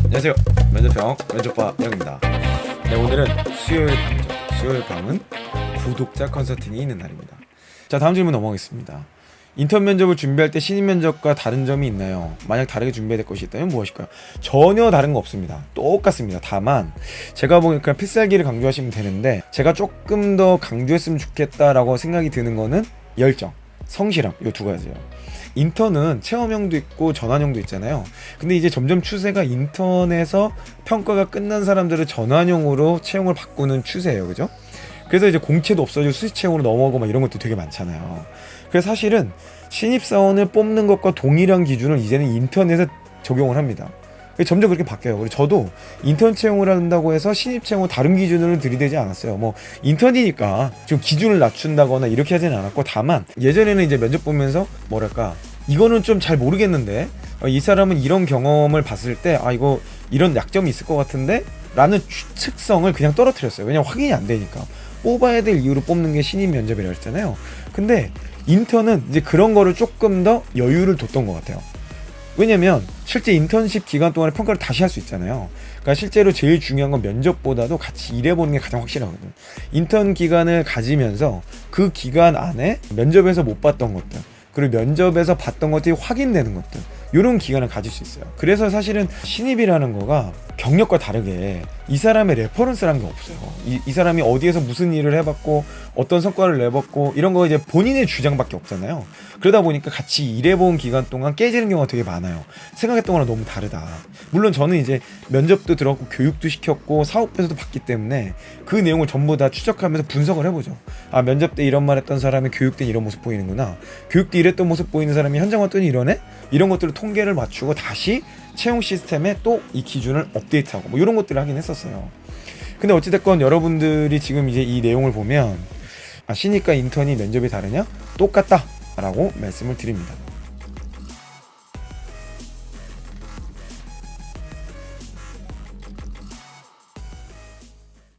안녕하세요. 면접병 면접바 영입니다. 네, 오늘은 수요일 방은 구독자 컨설팅이 있는 날입니다. 자, 다음 질문 넘어가겠습니다. 인턴 면접을 준비할 때 신입 면접과 다른 점이 있나요? 만약 다르게 준비해야 될 것이 있다면 무엇일까요? 전혀 다른 거 없습니다. 똑같습니다. 다만 제가 보니까 필살기를 강조하시면 되는데, 제가 조금 더 강조했으면 좋겠다라고 생각이 드는 거는 열정, 성실함, 이 두 가지예요. 인턴은 체험형도 있고 전환형도 있잖아요. 근데 이제 점점 추세가 인턴에서 평가가 끝난 사람들을 전환형으로 채용을 바꾸는 추세예요. 그죠? 그래서 이제 공채도 없어지고 수시 채용으로 넘어가고 막 이런 것도 되게 많잖아요. 그래서 사실은 신입사원을 뽑는 것과 동일한 기준을 이제는 인턴에서 적용을 합니다. 점점 그렇게 바뀌어요. 그리고 저도 인턴 채용을 한다고 해서 신입 채용은 다른 기준을 들이대지 않았어요. 뭐 인턴이니까 좀 기준을 낮춘다거나 이렇게 하지는 않았고, 다만 예전에는 이제 면접 보면서 뭐랄까, 이거는 좀 잘 모르겠는데 이 사람은 이런 경험을 봤을 때 이거 이런 약점이 있을 것 같은데 라는 추측성을 그냥 떨어뜨렸어요. 왜냐면 확인이 안 되니까. 뽑아야 될 이유로 뽑는 게 신입 면접이라고 했잖아요. 근데 인턴은 이제 그런 거를 조금 더 여유를 뒀던 것 같아요. 왜냐면 실제 인턴십 기간 동안에 평가를 다시 할 수 있잖아요. 그러니까 실제로 제일 중요한 건 면접보다도 같이 일해보는 게 가장 확실하거든. 인턴 기간을 가지면서 그 기간 안에 면접에서 못 봤던 것들, 그리고 면접에서 봤던 것들이 확인되는 것들, 이런 기간을 가질 수 있어요. 그래서 사실은 신입이라는 거가 경력과 다르게 이 사람의 레퍼런스라는 게 없어요. 이 사람이 어디에서 무슨 일을 해봤고 어떤 성과를 내봤고 이런 거 이제 본인의 주장밖에 없잖아요. 그러다 보니까 같이 일해본 기간 동안 깨지는 경우가 되게 많아요. 생각했던 거랑 너무 다르다. 물론 저는 이제 면접도 들어갔고 교육도 시켰고 사업에서도 봤기 때문에 그 내용을 전부 다 추적하면서 분석을 해보죠. 면접 때 이런 말 했던 사람이 교육 때 이런 모습 보이는구나, 교육 때 이랬던 모습 보이는 사람이 현장 왔더니 이러네, 이런 것들을 통계를 맞추고 다시 채용 시스템에 또 이 기준을 업데이트하고 뭐 이런 것들을 하긴 했었어요. 근데 어찌됐건 여러분들이 지금 이제 이 내용을 보면 신입과 인턴이 면접이 다르냐? 똑같다 라고 말씀을 드립니다.